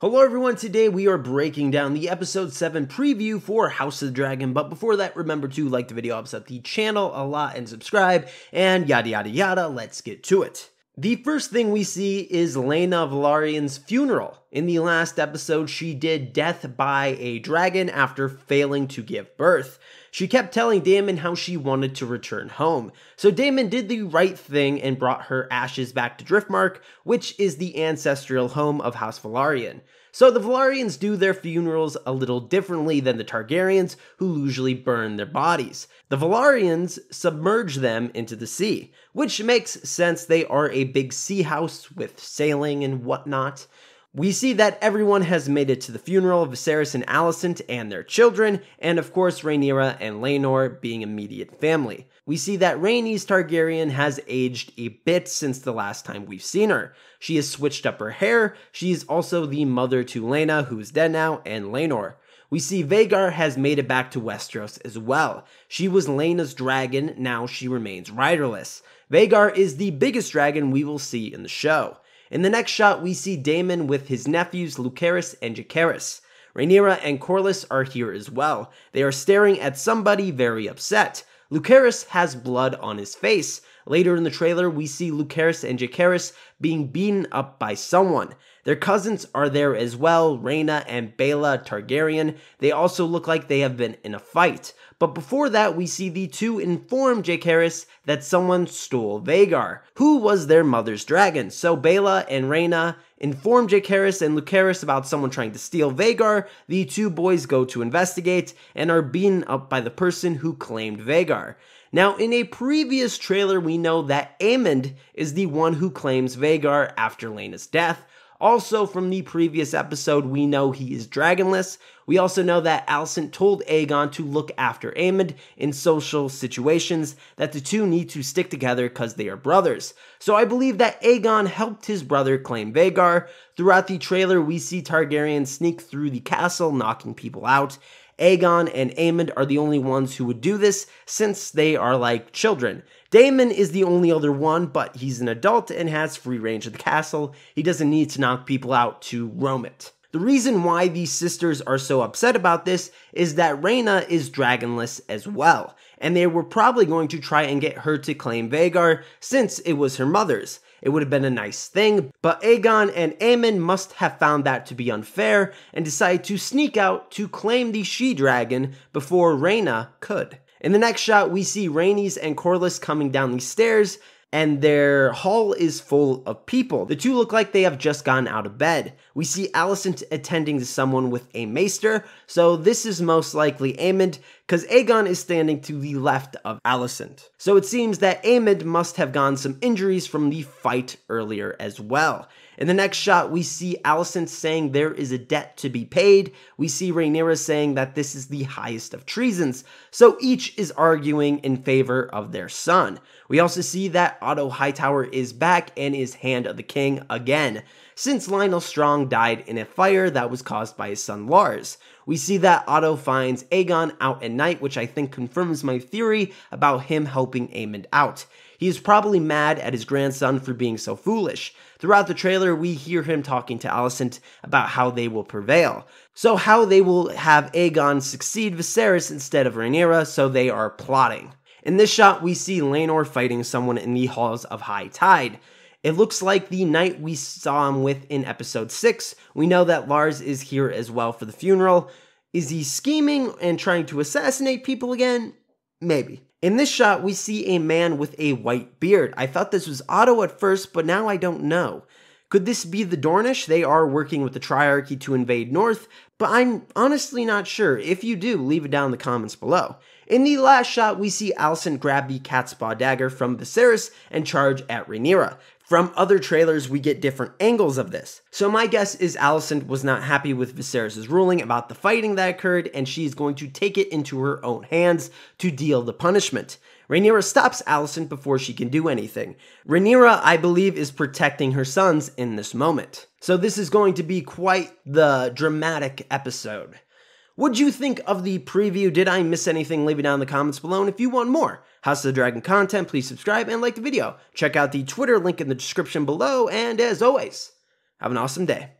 Hello everyone, today we are breaking down the episode 7 preview for House of the Dragon, but before that, remember to like the video, upset the channel a lot, and subscribe, and yada yada yada, let's get to it. The first thing we see is Laena Velaryon's funeral. In the last episode, she did death by a dragon after failing to give birth. She kept telling Daemon how she wanted to return home. So Daemon did the right thing and brought her ashes back to Driftmark, which is the ancestral home of House Velaryon. So the Velaryons do their funerals a little differently than the Targaryens, who usually burn their bodies. The Velaryons submerge them into the sea, which makes sense. They are a big sea house with sailing and whatnot. We see that everyone has made it to the funeral of Viserys and Alicent and their children, and of course Rhaenyra and Laenor being immediate family. We see that Rhaenys Targaryen has aged a bit since the last time we've seen her. She has switched up her hair. She is also the mother to Laena, who is dead now, and Laenor. We see Vhagar has made it back to Westeros as well. She was Laena's dragon, now she remains riderless. Vhagar is the biggest dragon we will see in the show. In the next shot, we see Daemon with his nephews Lucerys and Jacaerys. Rhaenyra and Corlys are here as well. They are staring at somebody very upset. Lucerys has blood on his face. Later in the trailer, we see Lucerys and Jacaerys being beaten up by someone. Their cousins are there as well, Rhaena and Baela Targaryen. They also look like they have been in a fight. But before that, we see the two inform Jacaerys that someone stole Vhagar, who was their mother's dragon. So Baela and Rhaena inform Jacaerys and Lucerys about someone trying to steal Vhagar. The two boys go to investigate and are beaten up by the person who claimed Vhagar. Now, in a previous trailer, we know that Aemond is the one who claims Vhagar after Laena's death. Also, from the previous episode, we know he is dragonless. We also know that Alicent told Aegon to look after Aemond in social situations, that the two need to stick together because they are brothers. So I believe that Aegon helped his brother claim Vhagar. Throughout the trailer, we see Targaryen sneak through the castle, knocking people out. Aegon and Aemond are the only ones who would do this, since they are like children. Daemon is the only other one, but he's an adult and has free range of the castle. He doesn't need to knock people out to roam it. The reason why these sisters are so upset about this is that Rhaena is dragonless as well, and they were probably going to try and get her to claim Vhagar since it was her mother's. It would have been a nice thing, but Aegon and Aemon must have found that to be unfair and decided to sneak out to claim the she-dragon before Rhaena could. In the next shot, we see Rhaenys and Corlys coming down the stairs, and their hall is full of people. The two look like they have just gotten out of bed. We see Alicent attending to someone with a maester, so this is most likely Aemond, because Aegon is standing to the left of Alicent. So it seems that Aemond must have gotten some injuries from the fight earlier as well. In the next shot, we see Alicent saying there is a debt to be paid. We see Rhaenyra saying that this is the highest of treasons. So each is arguing in favor of their son. We also see that Otto Hightower is back and is Hand of the King again, since Lionel Strong died in a fire that was caused by his son Lars. We see that Otto finds Aegon out at night, which I think confirms my theory about him helping Aemond out. He is probably mad at his grandson for being so foolish. Throughout the trailer, we hear him talking to Alicent about how they will prevail. So how they will have Aegon succeed Viserys instead of Rhaenyra, so they are plotting. In this shot, we see Laenor fighting someone in the halls of High Tide. It looks like the knight we saw him with in episode 6. We know that Lars is here as well for the funeral. Is he scheming and trying to assassinate people again? Maybe. In this shot, we see a man with a white beard. I thought this was Otto at first, but now I don't know. Could this be the Dornish? They are working with the Triarchy to invade North, but I'm honestly not sure. If you do, leave it down in the comments below. In the last shot, we see Alicent grab the cat's paw dagger from Viserys and charge at Rhaenyra. From other trailers, we get different angles of this. So my guess is Alicent was not happy with Viserys' ruling about the fighting that occurred, and she's going to take it into her own hands to deal the punishment. Rhaenyra stops Alicent before she can do anything. Rhaenyra, I believe, is protecting her sons in this moment. So this is going to be quite the dramatic episode. What'd you think of the preview? Did I miss anything? Leave it down in the comments below. And if you want more House of the Dragon content, please subscribe and like the video. Check out the Twitter link in the description below. And as always, have an awesome day.